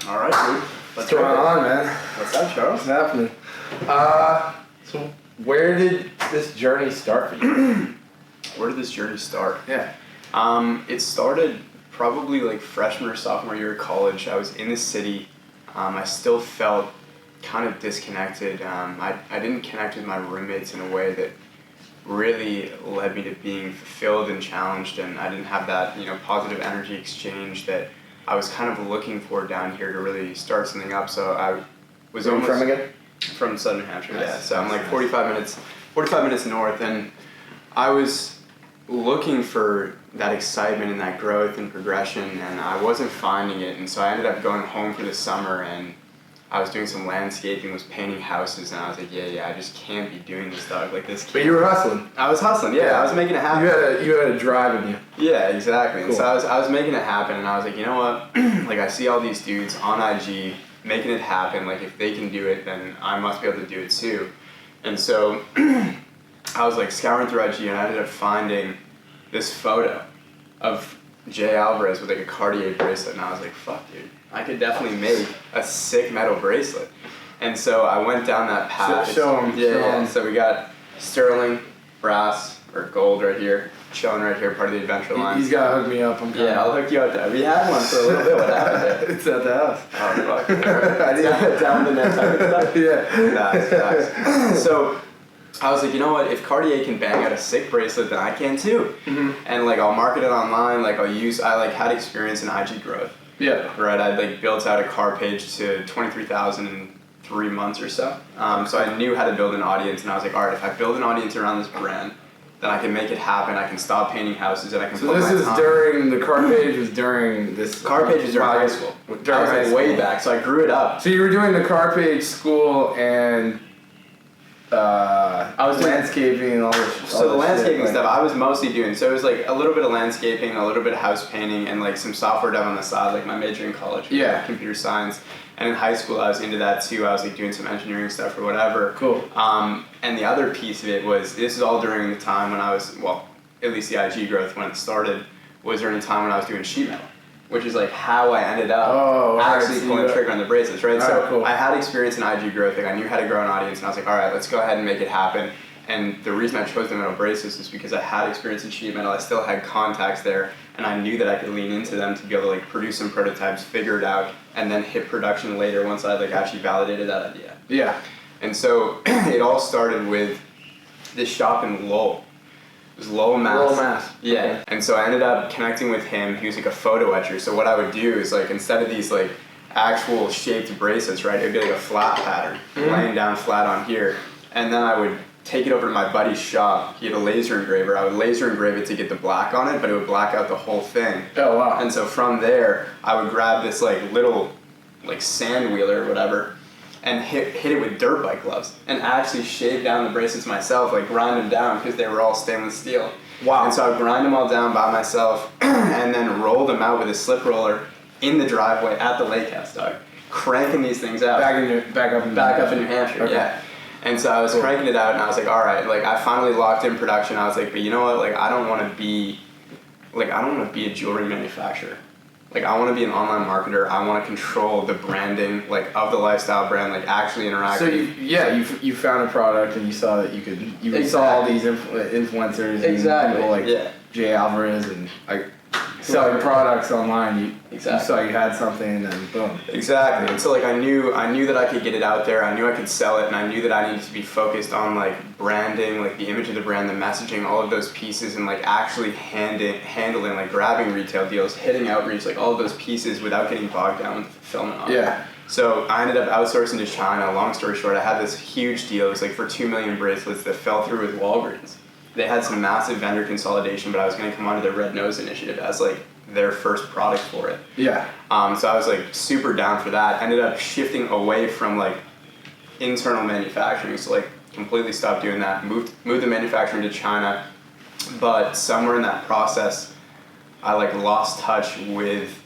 All right, dude. What's going on, man? What's up, Charles? What's happening? So where did this journey start for you? Where did this journey start? Yeah. It started probably like freshman or sophomore year of college. I was in the city. I still felt kind of disconnected. I didn't connect with my roommates in a way that really led me to being fulfilled and challenged, and I didn't have that, positive energy exchange that I was kind of looking for down here to really start something up. So I was Where are you from again? From Southern New Hampshire, Nice. yeah. So I'm like 45 minutes north, and I was looking for that excitement and that growth and progression, and I wasn't finding it. And so I ended up going home for the summer, and I was doing some landscaping, was painting houses, and I was like, yeah, I just can't be doing this stuff like this. But you were hustling. I was hustling, yeah. I was making it happen. You had a drive in you. Yeah, exactly. Cool. And so I was making it happen, and I was like, you know what? Like, I see all these dudes on IG making it happen. Like, if they can do it, then I must be able to do it too. And so I was like scouring through IG, and I ended up finding this photo of Jay Alvarez with like a Cartier bracelet, and I was like, fuck, dude, I could definitely make a sick metal bracelet. And so I went down that path. Show 'em. Yeah. So we got sterling, brass, or gold right here, chilling right here, part of the adventure line. He's got to hook me up. Yeah, I'll hook you up there. We had one for a little bit. What happened there? It's at the house. Oh, fuck. Down the next time and stuff? Yeah. Nice. So I was like, you know what? If Cartier can bang out a sick bracelet, then I can too. Mm-hmm. And like, I'll market it online. Like, I had experience in IG growth. Yeah. Right. I like built out a car page to 23,000 in 3 months or so. So I knew how to build an audience, and I was like, all right, if I build an audience around this brand, then I can make it happen. I can stop painting houses, and I can. So this is during the car page was during this. Car page is during high school. During I was high like school. way back, so I grew it up. So you were doing the car page school and I was doing landscaping and all this. So the landscaping stuff I was mostly doing. So it was like a little bit of landscaping, a little bit of house painting, and like some software dev on the side, like my major in college. Was, Yeah. like, computer science. And in high school, I was into that too. I was like doing some engineering stuff or whatever. Cool. And the other piece of it was, this is all during the time when I was, well, at least the IG growth when it started, was during the time when I was doing sheet metal, which is like how I ended up actually pulling the trigger on the bracelets, right? So cool. I had experience in IG growth, like I knew how to grow an audience, and I was like, all right, let's go ahead and make it happen. And the reason I chose the metal bracelets is because I had experience in sheet metal, I still had contacts there, and I knew that I could lean into them to be able to like produce some prototypes, figure it out, and then hit production later once I like actually validated that idea. Yeah. And so it all started with this shop in Lowell. It was Lowell, Mass. Lowell, Mass. Yeah. Okay. And so I ended up connecting with him. He was like a photo etcher. So what I would do is like, instead of these like actual shaped bracelets, right, it would be like a flat pattern, laying down flat on here. And then I would take it over to my buddy's shop. He had a laser engraver. I would laser engrave it to get the black on it, but it would black out the whole thing. Oh wow. And so from there, I would grab this like little like sand wheeler or whatever, and hit it with dirt bike gloves, and actually shave down the bracelets myself, like grind them down because they were all stainless steel. Wow. And so I would grind them all down by myself, and then roll them out with a slip roller in the driveway at the lake house, dog. Cranking these things out. Back up in New Hampshire, Okay. yeah. And so I was cranking it out, and I was like, all right, like I finally locked in production. I was like, but you know what, like I don't want to be a jewelry manufacturer. Like I want to be an online marketer. I want to control the branding, like of the lifestyle brand, like actually interact. So you found a product and you saw that you saw all these influencers and people like Jay Alvarez and like selling products online. You saw you had something and boom. Exactly. And so like I knew that I could get it out there. I knew I could sell it, and I knew that I needed to be focused on like branding, like the image of the brand, the messaging, all of those pieces, and like actually handling like grabbing retail deals, hitting outreach, like all of those pieces without getting bogged down with the fulfillment on it. Yeah. So I ended up outsourcing to China. Long story short, I had this huge deal. It was like for 2 million bracelets that fell through with Walgreens. They had some massive vendor consolidation, but I was going to come onto the Red Nose Initiative as like their first product for it. Yeah. So I was like super down for that. Ended up shifting away from like internal manufacturing, so like completely stopped doing that. Moved the manufacturing to China, but somewhere in that process, I like lost touch with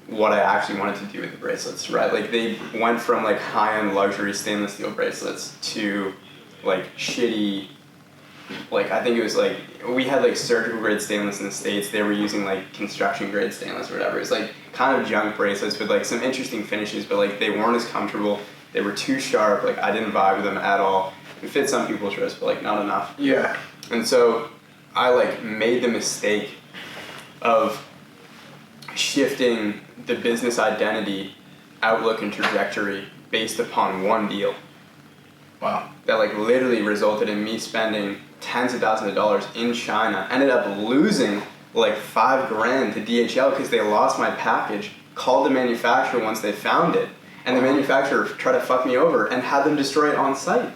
what I actually wanted to do with the bracelets. Right, like they went from like high-end luxury stainless steel bracelets to like shitty like I think it was like we had like surgical grade stainless in the States. They were using like construction grade stainless or whatever. It's like kind of junk bracelets with like some interesting finishes, but like they weren't as comfortable. They were too sharp. Like I didn't vibe with them at all. It fit some people's wrists, but like not enough. Yeah. And so I like made the mistake of shifting the business identity, outlook, and trajectory based upon one deal. Wow. That like literally resulted in me spending tens of thousands of dollars in China. Ended up losing like $5,000 to DHL because they lost my package. Called the manufacturer once they found it, and the manufacturer tried to fuck me over and had them destroy it on site.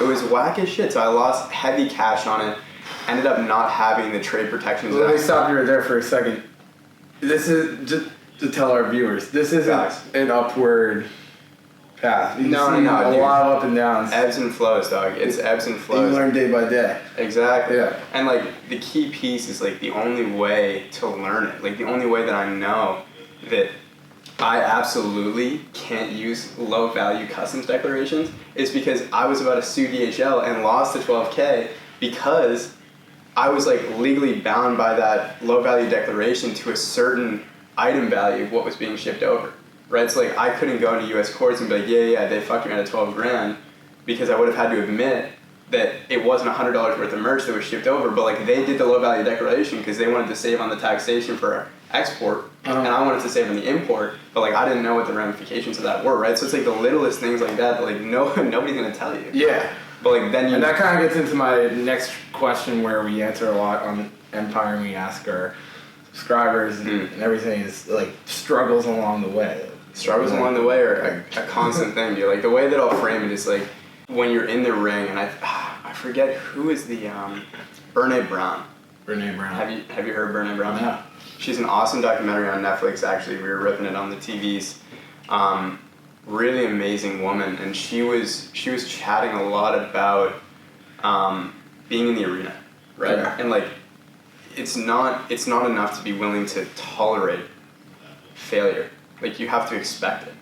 It was whack as shit. So I lost heavy cash on it. Ended up not having the trade protections. Let me stop you right there for a second. This is just to tell our viewers. This isn't an upward path. No. A lot of up and downs. Ebbs and flows, dog. It's ebbs and flows. You learn day by day. Exactly. Yeah. And like the key piece is like the only way to learn it. Like the only way that I know that I absolutely can't use low value customs declarations is because I was about to sue DHL and lost the $12,000 because I was like legally bound by that low value declaration to a certain item value of what was being shipped over. Right? So like I couldn't go into US courts and be like, yeah, they fucked me out of $12,000 because I would have had to admit that it wasn't $100 worth of merch that was shipped over, but like they did the low value declaration because they wanted to save on the taxation for export, and I wanted to save on the import, but like I didn't know what the ramifications of that were, right? So it's like the littlest things like that like nobody's gonna tell you. Yeah. But like then you. And that kind of gets into my next question where we answer a lot on Empire and we ask our subscribers and everything is like struggles along the way. Struggles along the way are a constant thing, dude. Like the way that I'll frame it is like when you're in the ring, and I forget who is the Brene Brown. Brene Brown. Have you heard Brene Brown? No. She's an awesome documentary on Netflix. Actually, we were ripping it on the TVs. Really amazing woman, and she was chatting a lot about being in the arena, right? Yeah. And like it's not enough to be willing to tolerate failure. Like you have to expect it.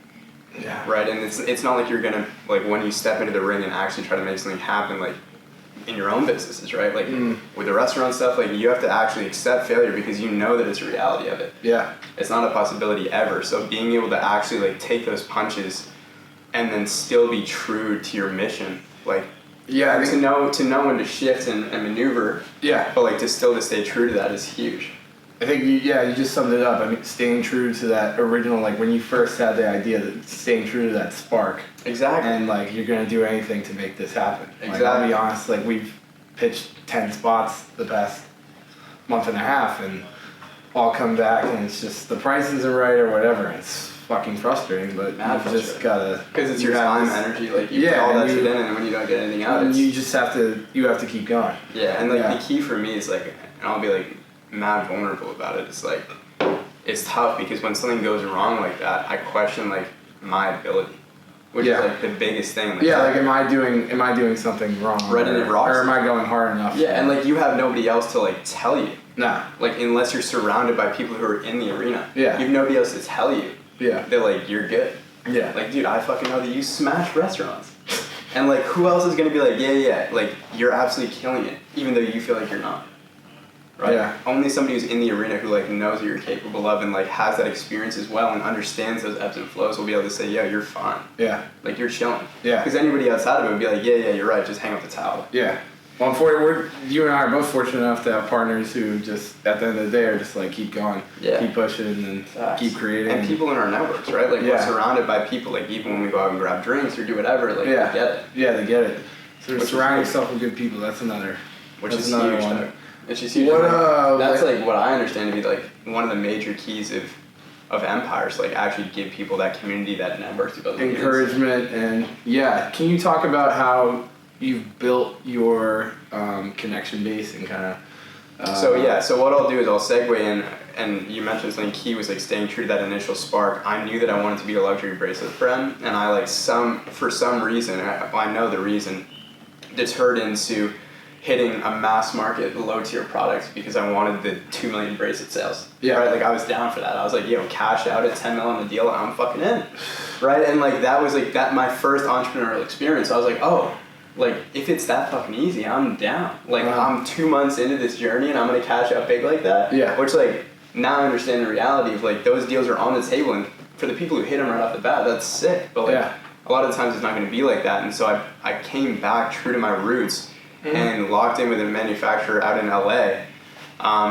Yeah. Right, and it's not like you're gonna like when you step into the ring and actually try to make something happen like in your own businesses, right? Like with the restaurant stuff, like you have to actually accept failure because you know that it's a reality of it. Yeah. It's not a possibility ever. So being able to actually like take those punches and then still be true to your mission, like to know when to shift and maneuver. Yeah. But like to stay true to that is huge. I think you just summed it up. I mean, staying true to that original, like when you first had the idea, that staying true to that spark. Exactly. And like you're gonna do anything to make this happen. Exactly. Like, I'll be honest, like we've pitched 10 spots the past month and a half, and all come back, and it's just the prices are right or whatever. It's fucking frustrating, but you just gotta. Because it's your time, energy. Like you put all that shit in, and when you don't get anything out, you just have to keep going. Yeah, and like the key for me is like, and I'll be like mad vulnerable about it. It's like, it's tough because when something goes wrong like that, I question like my ability, which is like the biggest thing. Like, like am I doing something wrong? Right, and it rocks. Or am I going hard enough? Yeah, and like you have nobody else to like tell you. Nah. Like unless you're surrounded by people who are in the arena. Yeah. You have nobody else to tell you. Yeah. That like you're good. Yeah. Like dude, I fucking know that you smash restaurants. And like who else is gonna be like, yeah, like you're absolutely killing it, even though you feel like you're not. Right? Yeah. Only somebody who's in the arena who like knows what you're capable of and like has that experience as well and understands those ebbs and flows will be able to say, yo, you're fine. Yeah. Like you're chilling. Yeah. Because anybody outside of it would be like, yeah, you're right, just hang up the towel. Yeah. Well, you and I are both fortunate enough to have partners who just, at the end of the day, are just like, keep going, keep pushing, and keep creating. And people in our networks, right? Like, we're surrounded by people, like, even when we go out and grab drinks or do whatever, like, they get it. Yeah, they get it. So surround yourself with good people, that's another. Which is another huge, one. though. It's just huge. That's, like, what I understand to be, like, one of the major keys of empires, like, actually give people that community, that network to build encouragement, and, can you talk about how you've built your connection base and kind of so what I'll do is I'll segue in, and you mentioned something key was like staying true to that initial spark. I knew that I wanted to be a luxury bracelet brand, and I like for some reason, I know the reason, deterred into hitting a mass market low tier product because I wanted the 2 million bracelet sales. Yeah. Right? Like I was down for that. I was like, yo, cash out at 10 mil on the deal and I'm fucking in. Right? And like that was like my first entrepreneurial experience. I was like, oh, like, if it's that fucking easy, I'm down. Like, I'm 2 months into this journey and I'm gonna cash out big like that. Yeah. Which, like, now I understand the reality of, like, those deals are on the table, and for the people who hit them right off the bat, that's sick. But, like, a lot of times it's not gonna be like that. And so I came back true to my roots and locked in with a manufacturer out in LA.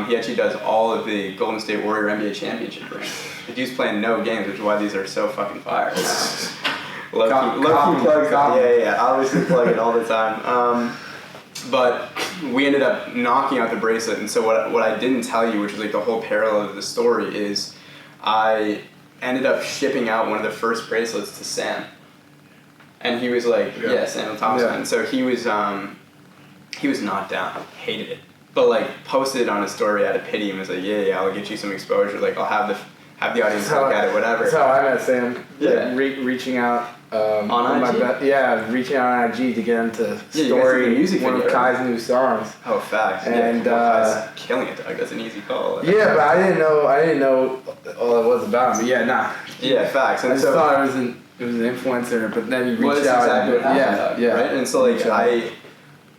He actually does all of the Golden State Warrior NBA championship rings. The dude's playing no games, which is why these are so fucking fire. Low-key plugs. Yeah. Obviously plug it all the time. But we ended up knocking out the bracelet, and so what I didn't tell you, which is like the whole parallel of the story, is I ended up shipping out one of the first bracelets to Sam. And he was like, Samuel Thompson. Yeah. And so he was not down, hated it. But like posted it on his story out of pity and was like, yeah, I'll get you some exposure. Like I'll have the audience look at it, whatever. That's how I met Sam. Yeah. Like, reaching out on IG. Reaching out on IG to get him to story one of Kai's new songs. Oh, facts. And Kai's killing it, Doug. That's an easy call. Yeah, but I didn't know all it was about him. But yeah, nah. Yeah, facts. And I just thought it was an influencer, but then you reached out. Exactly what happened, right? And so like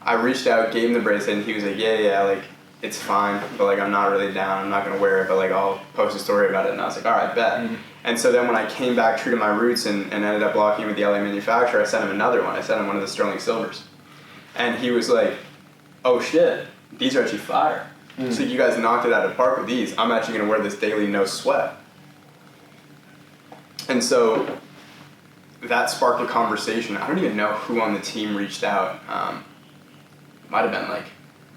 I reached out, gave him the bracelet, and he was like, yeah, like, it's fine, but, like, I'm not really down, I'm not going to wear it, but, like, I'll post a story about it, and I was like, all right, bet. Mm-hmm. And so then when I came back true to my roots and ended up locking with the LA manufacturer, I sent him another one. I sent him one of the Sterling Silvers. And he was like, oh, shit, these are actually fire. Mm-hmm. So you guys knocked it out of the park with these. I'm actually going to wear this daily, no sweat. And so that sparked a conversation. I don't even know who on the team reached out. Might have been like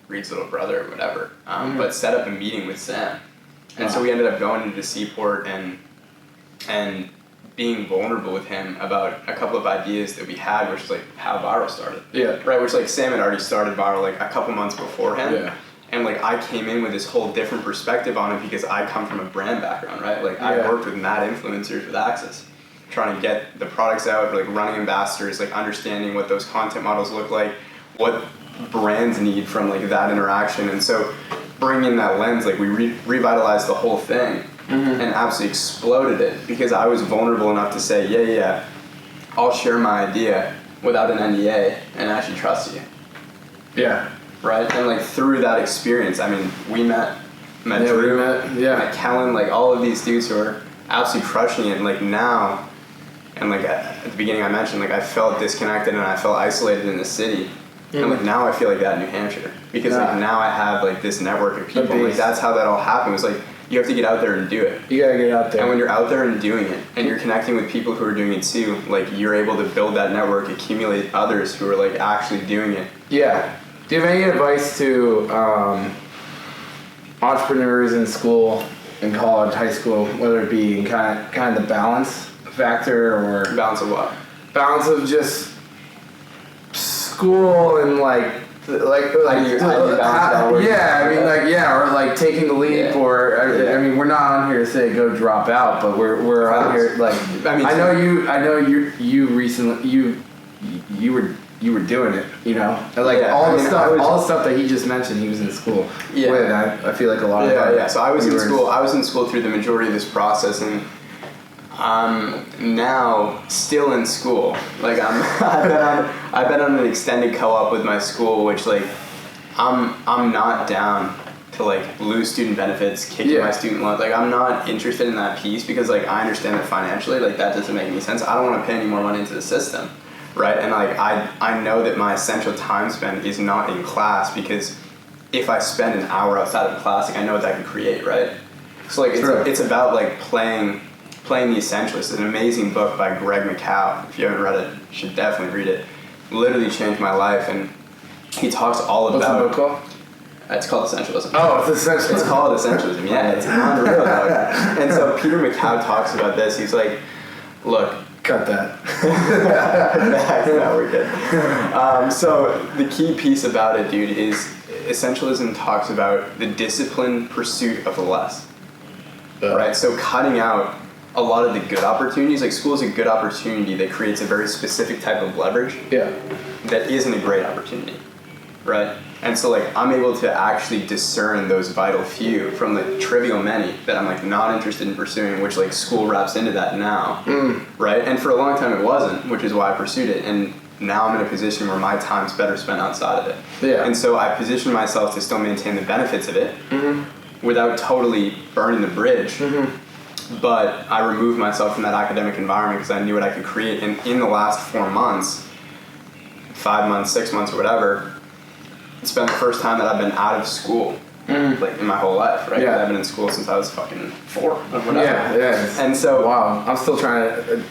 Reed's little brother or whatever, but set up a meeting with Sam. And so we ended up going into the Seaport and being vulnerable with him about a couple of ideas that we had, which is like how Viral started. Yeah. Right, which like Sam had already started Viral like a couple months beforehand. Yeah. And like I came in with this whole different perspective on it because I come from a brand background, right? Like I worked with mad influencers with Access, trying to get the products out, like running ambassadors, like understanding what those content models look like, what brands need from like that interaction. And so bringing that lens, like we revitalized the whole thing and absolutely exploded it because I was vulnerable enough to say, yeah, I'll share my idea without an NDA and actually trust you. Yeah. Right? And like through that experience, I mean, we met Drew, met Kellen, like all of these dudes who are absolutely crushing it. And like now, and like at the beginning I mentioned, like I felt disconnected and I felt isolated in the city. And like now I feel like that in New Hampshire because like now I have like this network of people. Like that's how that all happened. It was like you have to get out there and do it. You gotta get out there. And when you're out there and doing it, and you're connecting with people who are doing it too, like you're able to build that network, accumulate others who are like actually doing it. Yeah. Do you have any advice to entrepreneurs in school, in college, high school, whether it be in kind of the balance factor or balance of what? Balance of just school and like or like taking the leap or I mean we're not on here to say go drop out, but we're on here like I know you recently you were doing it, you know, and like all the stuff that he just mentioned he was in school with. I feel like a lot of so I was in school through the majority of this process, and I'm now still in school. Like I've been on an extended co-op with my school, which like I'm not down to like lose student benefits, kicking my student loans. Like I'm not interested in that piece because like I understand that financially like that doesn't make any sense. I don't want to pay any more money into the system, right? And like I know that my essential time spent is not in class because if I spend an hour outside of class, like I know what that can create, right? So like it's about like playing the Essentialists. It's an amazing book by Greg McCow. If you haven't read it, you should definitely read it. Literally changed my life, and he talks all about. What's the book called? It's called Essentialism. Oh, it's Essentialism. It's called Essentialism. Yeah, it's unreal. And so Peter McCow talks about this. He's like, look. Cut that. No, we're good. So the key piece about it, dude, is Essentialism talks about the disciplined pursuit of the less. Right? So cutting out a lot of the good opportunities, like school is a good opportunity that creates a very specific type of leverage that isn't a great opportunity, right? And so like I'm able to actually discern those vital few from the trivial many that I'm like not interested in pursuing, which like school wraps into that now, right? And for a long time it wasn't, which is why I pursued it. And now I'm in a position where my time's better spent outside of it. Yeah. And so I position myself to still maintain the benefits of it without totally burning the bridge. But I removed myself from that academic environment because I knew what I could create. And in the last 4 months, 5 months, 6 months, or whatever, it's been the first time that I've been out of school. Like in my whole life, right? Yeah. I've been in school since I was fucking 4 or whatever. Yeah. And so, wow, I'm still trying to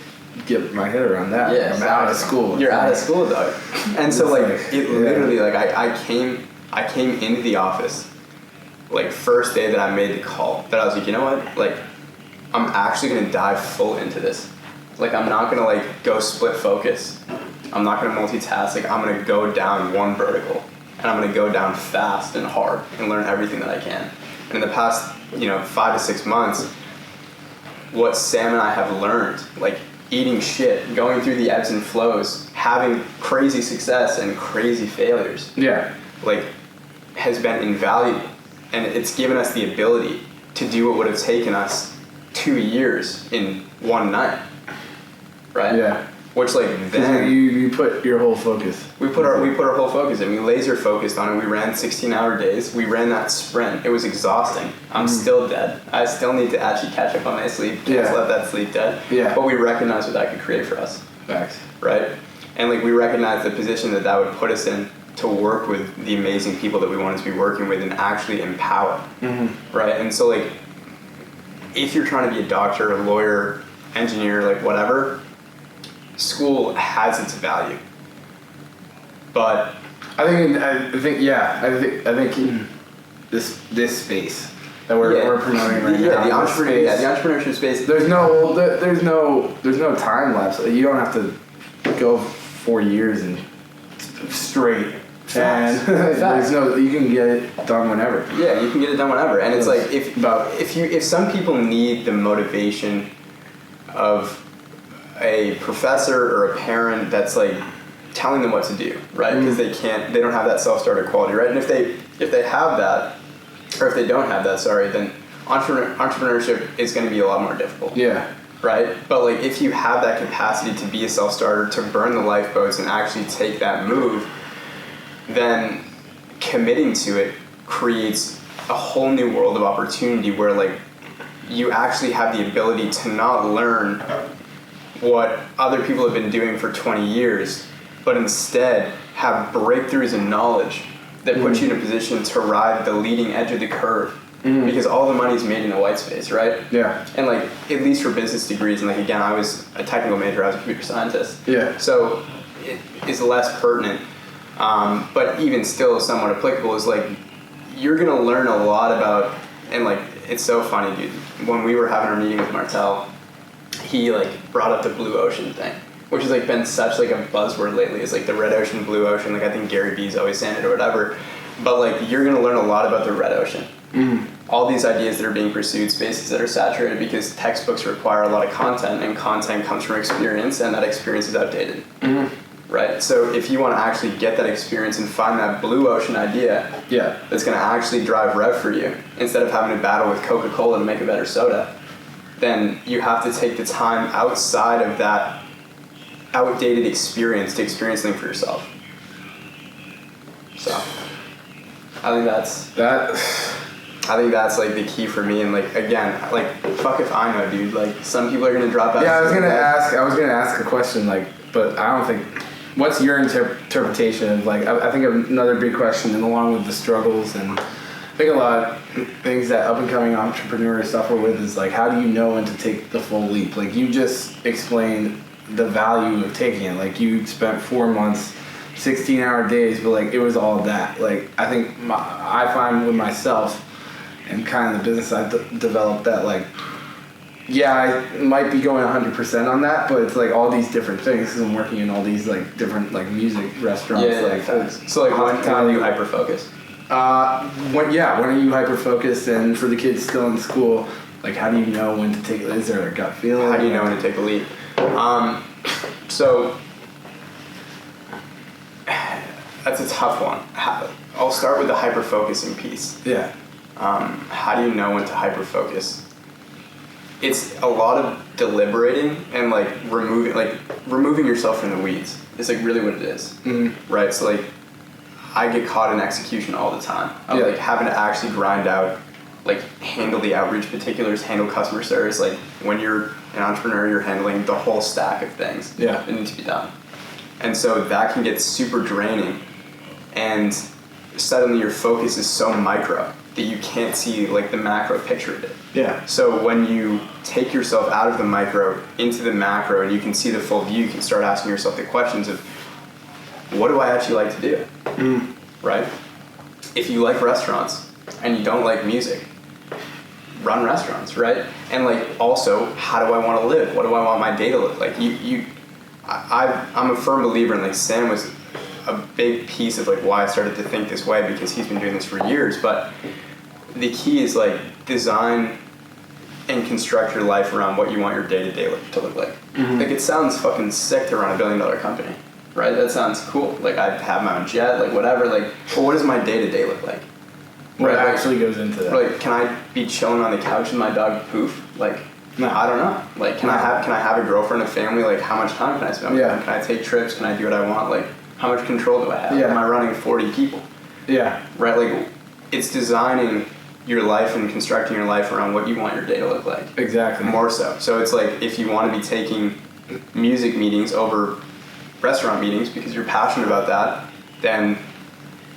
get my head around that. Yeah, I'm out of school. You're out of school, dog. And so, like, it literally, yeah. like, I came into the office, like, first day that I made the call, that I was like, you know what? Like, I'm actually gonna dive full into this. Like, I'm not gonna, like, go split focus. I'm not gonna multitask. Like, I'm gonna go down one vertical. And I'm gonna go down fast and hard and learn everything that I can. And in the past, 5 to 6 months, what Sam and I have learned, like eating shit, going through the ebbs and flows, having crazy success and crazy failures, like, has been invaluable. And it's given us the ability to do what would have taken us 2 years in one night, right? Yeah. Which, like, then you put your whole focus. We put our whole focus in. We laser focused on it. We ran 16-hour days. We ran that sprint. It was exhausting. I'm still dead. I still need to actually catch up on my sleep. Can't let that sleep dead. Yeah. But we recognized what that could create for us. Facts. Right? And, like, we recognized the position that would put us in to work with the amazing people that we wanted to be working with and actually empower. Right? And so, like, if you're trying to be a doctor, a lawyer, engineer, like, whatever, school has its value, but I think in this space that we're promoting right now, the entrepreneurship space. There's no time lapse. You don't have to go 4 years and straight. And you can get it done whenever. Yeah, you can get it done whenever, and it's like if some people need the motivation of a professor or a parent that's like telling them what to do, right? Because they don't have that self-starter quality, right? And if they have that, or if they don't have that, then entrepreneurship is going to be a lot more difficult. Yeah. Right? But like if you have that capacity to be a self-starter, to burn the lifeboats and actually take that move, then committing to it creates a whole new world of opportunity where like you actually have the ability to not learn what other people have been doing for 20 years, but instead have breakthroughs in knowledge that put you in a position to ride the leading edge of the curve. Because all the money is made in the white space, right? Yeah. And like, at least for business degrees, and like again, I was a technical major, I was a computer scientist. Yeah. So it is less pertinent, but even still somewhat applicable, is like, you're gonna learn a lot about, and like, it's so funny, dude. When we were having our meeting with Martel, he like brought up the blue ocean thing, which has like been such like a buzzword lately. It's like the red ocean, blue ocean. Like I think Gary Vee's always saying it or whatever. But like you're gonna learn a lot about the red ocean. All these ideas that are being pursued, spaces that are saturated because textbooks require a lot of content, and content comes from experience, and that experience is outdated. Right? So if you want to actually get that experience and find that blue ocean idea that's going to actually drive rev for you, instead of having to battle with Coca-Cola to make a better soda, then you have to take the time outside of that outdated experience to experience something for yourself. So I think that's like the key for me. And like, again, like, fuck if I know, dude. Like, some people are gonna drop out. Yeah, I was gonna ask a question, like, but I don't think. What's your interpretation of, like, I think another big question, and along with the struggles, and I think a lot of things that up and coming entrepreneurs suffer with is like, how do you know when to take the full leap? Like, you just explained the value of taking it. Like, you spent 4 months, 16-hour days, but like, it was all that. Like, I think I find with myself and kind of the business I've developed that, like, yeah, I might be going 100% on that, but it's like all these different things because I'm working in all these like different like music restaurants. So like, when are you hyper focused? When are you hyper focused? And for the kids still in school, like, how do you know when to take? Is there a gut feeling? How do you know when to take the leap? So that's a tough one. I'll start with the hyper focusing piece. Yeah. How do you know when to hyper focus? It's a lot of deliberating and like removing yourself from the weeds. It's like really what it is, right? So like I get caught in execution all the time. I'm like having to actually grind out, like handle the outreach particulars, handle customer service. Like when you're an entrepreneur, you're handling the whole stack of things that need to be done. And so that can get super draining, and suddenly your focus is so micro that you can't see like the macro picture of it. Yeah. So when you take yourself out of the micro into the macro and you can see the full view, you can start asking yourself the questions of, what do I actually like to do? Right? If you like restaurants and you don't like music, run restaurants, right? And like also, how do I want to live? What do I want my day to look like? I'm a firm believer, and like Sam was a big piece of like why I started to think this way, because he's been doing this for years. But the key is like design and construct your life around what you want your day-to-day to look like. Like it sounds fucking sick to run $1 billion company, right? That sounds cool. Like I have my own jet, like whatever. Like, but what does my day-to-day look like? What actually goes into that? Like, can I be chilling on the couch with my dog Poof? Like, no, I don't know. Like, can I have a girlfriend, a family? Like, how much time can I spend with them? Can I take trips? Can I do what I want? Like, how much control do I have? Am I running 40 people? Yeah. Right? Like, it's designing your life and constructing your life around what you want your day to look like. Exactly. More so. So it's like, if you want to be taking music meetings over restaurant meetings because you're passionate about that, then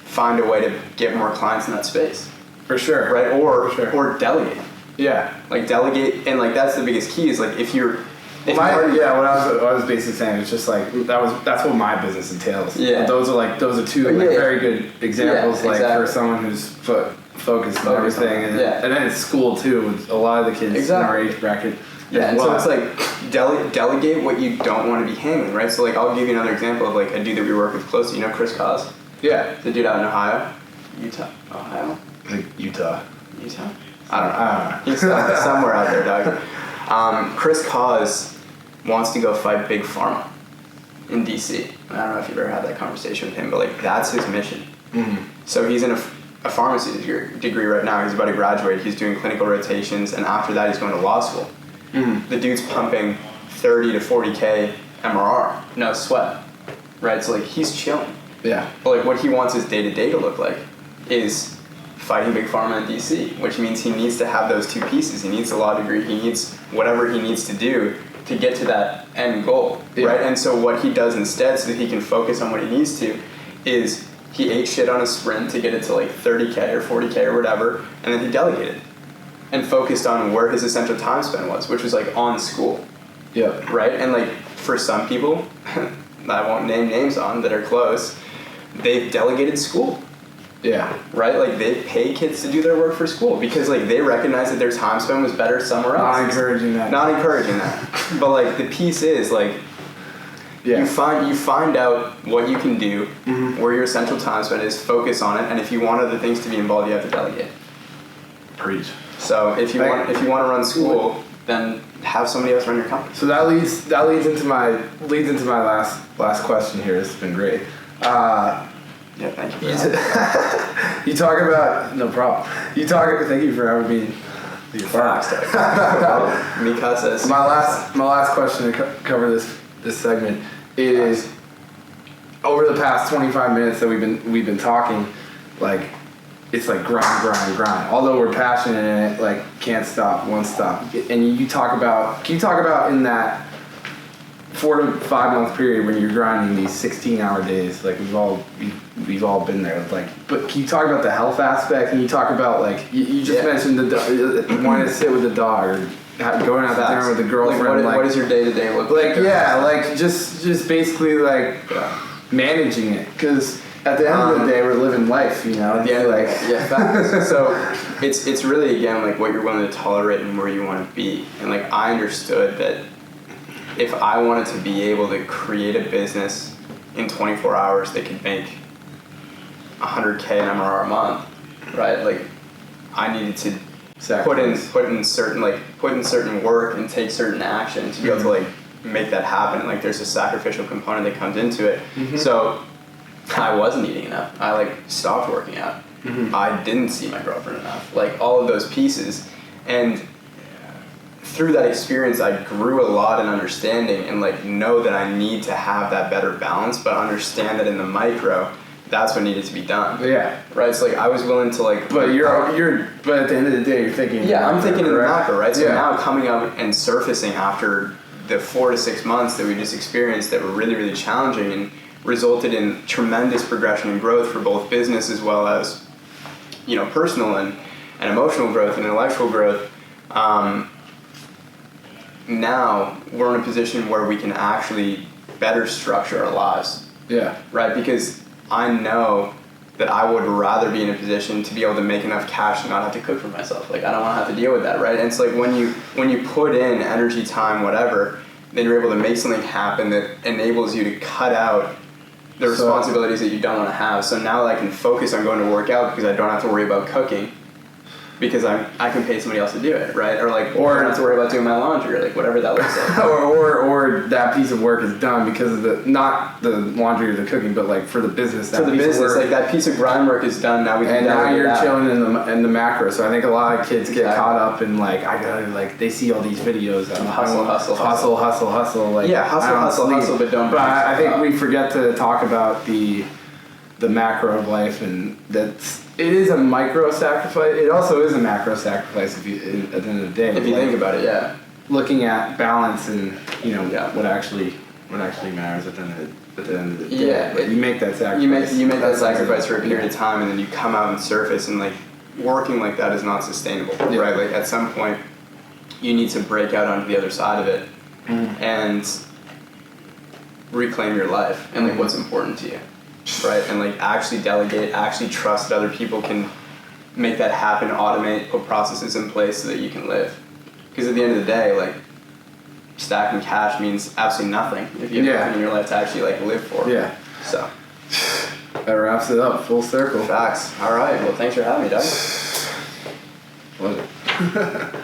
find a way to get more clients in that space. For sure. Right? Or delegate. Yeah. Like delegate, and like that's the biggest key is like if you're what I was basically saying is just like that's what my business entails. Yeah. Those are two very good examples for someone who's focused on everything, and then it's school too with a lot of the kids in our age bracket. Yeah, and so it's like delegate what you don't want to be handling, right? So like I'll give you another example of like a dude that we work with closely. You know Chris Cause? Yeah. The dude out in Ohio? Ohio? Like Utah? I don't know. He's somewhere out there, Doug. Chris Cause wants to go fight Big Pharma in DC. I don't know if you've ever had that conversation with him, but like that's his mission. So he's in a pharmacy degree right now. He's about to graduate. He's doing clinical rotations, and after that he's going to law school. The dude's pumping 30 to 40K MRR, no sweat, right? So like he's chilling. Yeah. But like what he wants his day-to-day to look like is fighting Big Pharma in DC, which means he needs to have those two pieces. He needs a law degree. He needs whatever he needs to do to get to that end goal, right? And so what he does instead, so that he can focus on what he needs to, is he ate shit on a sprint to get it to like 30K or 40K or whatever, and then he delegated and focused on where his essential time spent was, which was like on school. Yeah. Right? And like for some people, I won't name names on that are close, they've delegated school. Yeah. Right? Like they pay kids to do their work for school because like they recognize that their time spent was better somewhere else. Not encouraging that. But like the piece is like you find out what you can do, where your essential time spent is, focus on it, and if you want other things to be involved, you have to delegate. Preach. So if you want to run school, then have somebody else run your company. So that leads into my last question here. It's been great. Yeah, thank you. You talk about no problem. Thank you for having me. Mikasa. My last question to cover this segment is, over the past 25 minutes that we've been talking, like it's like grind. Although we're passionate in it, like can't stop, won't stop. And can you talk about in that 4 to 5 month period when you're grinding these 16-hour days, like we've all been there. Like, but can you talk about the health aspect? Can you talk about like you just mentioned the wanting to sit with the dog or going out to dinner with the girlfriend? Like, what does your day-to-day look like? Like just basically like managing it, because at the end of the day we're living life, you know. Facts. So it's really again like what you're willing to tolerate and where you want to be. And like I understood that if I wanted to be able to create a business in 24 hours that could make 100K MRR a month, right? Like I needed to put in certain work and take certain action to be able to like make that happen. Like there's a sacrificial component that comes into it. So I wasn't eating enough. I like stopped working out. I didn't see my girlfriend enough. Like all of those pieces, and through that experience, I grew a lot in understanding and like know that I need to have that better balance, but understand that in the micro, that's what needed to be done. Yeah. Right. So like I was willing to like. But but at the end of the day, you're thinking. Yeah, I'm thinking in the macro, right? So now coming up and surfacing after the 4 to 6 months that we just experienced that were really, really challenging and resulted in tremendous progression and growth for both business as well as, personal and emotional growth and intellectual growth. Now we're in a position where we can actually better structure our lives. Yeah. Right? Because I know that I would rather be in a position to be able to make enough cash and not have to cook for myself. Like I don't want to have to deal with that, right? And it's like when you put in energy, time, whatever, then you're able to make something happen that enables you to cut out the responsibilities that you don't want to have. So now I can focus on going to work out because I don't have to worry about cooking. Because I can pay somebody else to do it, right? Or I don't have to worry about doing my laundry, or like whatever that looks like. or that piece of work is done because of not the laundry or the cooking, but like for the business. For the business, like that piece of grind work is done. Now we can. And now you're chilling in the macro. So I think a lot of kids get caught up in like they see all these videos of hustle. Like hustle, but don't. But I think we forget to talk about the macro of life, and it is a micro sacrifice. It also is a macro sacrifice at the end of the day. If you think about it, yeah. Looking at balance and what actually matters at the end of the day. Yeah, but you make that sacrifice. You make that sacrifice for a period of time, and then you come out and surface, and like working like that is not sustainable, right? Like at some point, you need to break out onto the other side of it and reclaim your life and like what's important to you. Right, and like actually delegate, actually trust that other people can make that happen, automate, put processes in place so that you can live. Because at the end of the day, like stacking cash means absolutely nothing if you have nothing in your life to actually like live for. Yeah. So that wraps it up, full circle. Facts. All right. Well, thanks for having me, Doug. Love it.